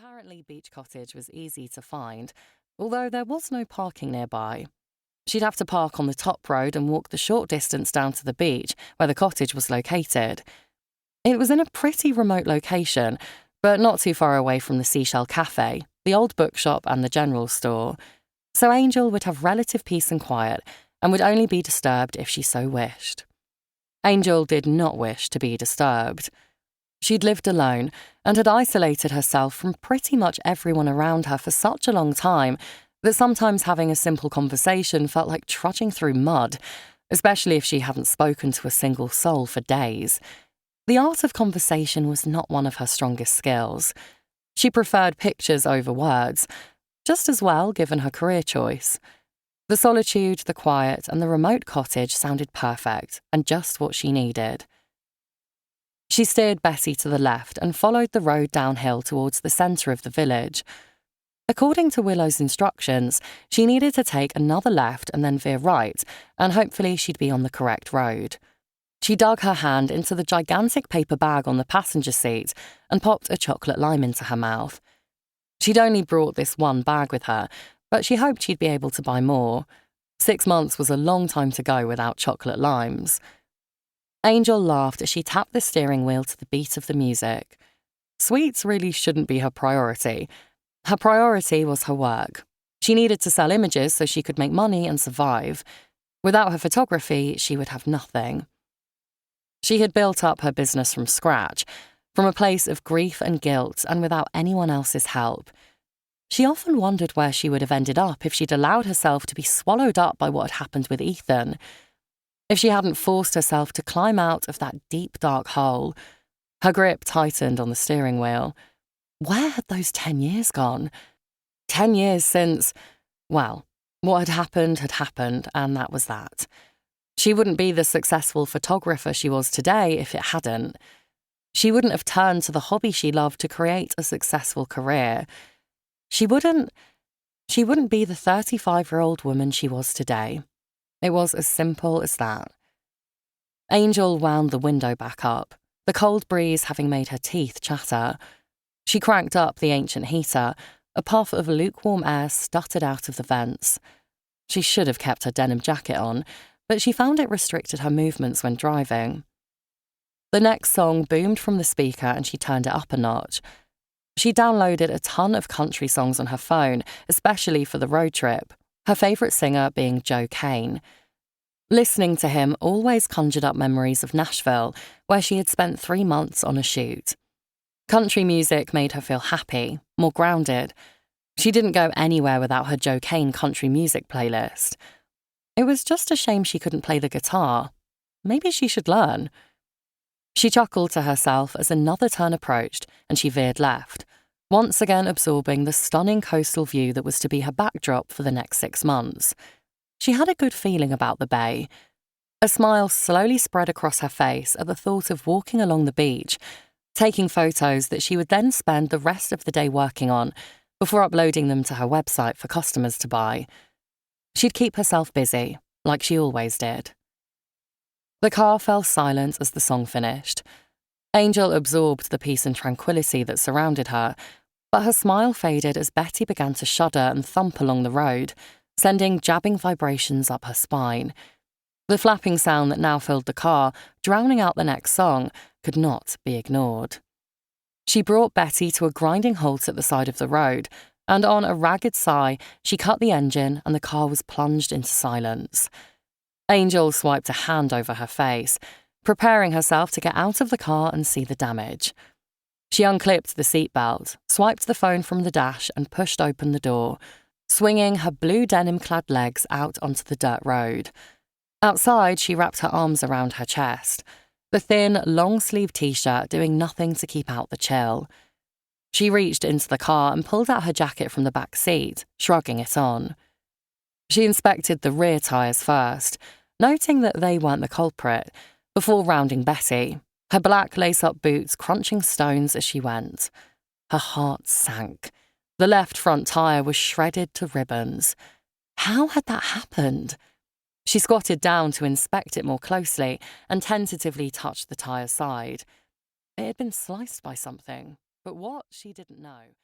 Apparently, Beach Cottage was easy to find, although there was no parking nearby. She'd have to park on the top road and walk the short distance down to the beach where the cottage was located. It was in a pretty remote location, but not too far away from the Seashell Cafe, the old bookshop and the general store. So Angel would have relative peace and quiet and would only be disturbed if she so wished. Angel did not wish to be disturbed. She'd lived alone and had isolated herself from pretty much everyone around her for such a long time that sometimes having a simple conversation felt like trudging through mud, especially if she hadn't spoken to a single soul for days. The art of conversation was not one of her strongest skills. She preferred pictures over words, just as well given her career choice. The solitude, the quiet, and the remote cottage sounded perfect and just what she needed. She steered Betty to the left and followed the road downhill towards the centre of the village. According to Willow's instructions, she needed to take another left and then veer right, and hopefully she'd be on the correct road. She dug her hand into the gigantic paper bag on the passenger seat and popped a chocolate lime into her mouth. She'd only brought this one bag with her, but she hoped she'd be able to buy more. 6 months was a long time to go without chocolate limes. Angel laughed as she tapped the steering wheel to the beat of the music. Sweets really shouldn't be her priority. Her priority was her work. She needed to sell images so she could make money and survive. Without her photography, she would have nothing. She had built up her business from scratch, from a place of grief and guilt and without anyone else's help. She often wondered where she would have ended up if she'd allowed herself to be swallowed up by what had happened with Ethan. If she hadn't forced herself to climb out of that deep, dark hole. Her grip tightened on the steering wheel. Where had those 10 years gone? 10 years since, well, what had happened, and that was that. She wouldn't be the successful photographer she was today if it hadn't. She wouldn't have turned to the hobby she loved to create a successful career. She wouldn't be the 35-year-old woman she was today. It was as simple as that. Angel wound the window back up, the cold breeze having made her teeth chatter. She cranked up the ancient heater. A puff of lukewarm air stuttered out of the vents. She should have kept her denim jacket on, but she found it restricted her movements when driving. The next song boomed from the speaker and she turned it up a notch. She downloaded a ton of country songs on her phone, especially for the road trip, her favourite singer being Joe Kane. Listening to him always conjured up memories of Nashville, where she had spent 3 months on a shoot. Country music made her feel happy, more grounded. She didn't go anywhere without her Joe Kane country music playlist. It was just a shame she couldn't play the guitar. Maybe she should learn. She chuckled to herself as another turn approached and she veered left, once again absorbing the stunning coastal view that was to be her backdrop for the next 6 months. She had a good feeling about the bay. A smile slowly spread across her face at the thought of walking along the beach, taking photos that she would then spend the rest of the day working on before uploading them to her website for customers to buy. She'd keep herself busy, like she always did. The car fell silent as the song finished. Angel absorbed the peace and tranquility that surrounded her, but her smile faded as Betty began to shudder and thump along the road, sending jabbing vibrations up her spine. The flapping sound that now filled the car, drowning out the next song, could not be ignored. She brought Betty to a grinding halt at the side of the road, and on a ragged sigh, she cut the engine and the car was plunged into silence. Angel swiped a hand over her face, preparing herself to get out of the car and see the damage. She unclipped the seatbelt, swiped the phone from the dash and pushed open the door, swinging her blue denim-clad legs out onto the dirt road. Outside, she wrapped her arms around her chest, the thin, long-sleeved t-shirt doing nothing to keep out the chill. She reached into the car and pulled out her jacket from the back seat, shrugging it on. She inspected the rear tyres first, noting that they weren't the culprit, before rounding Betty, her black lace-up boots crunching stones as she went. Her heart sank. The left front tyre was shredded to ribbons. How had that happened? She squatted down to inspect it more closely and tentatively touched the tyre side. It had been sliced by something, but what, she didn't know.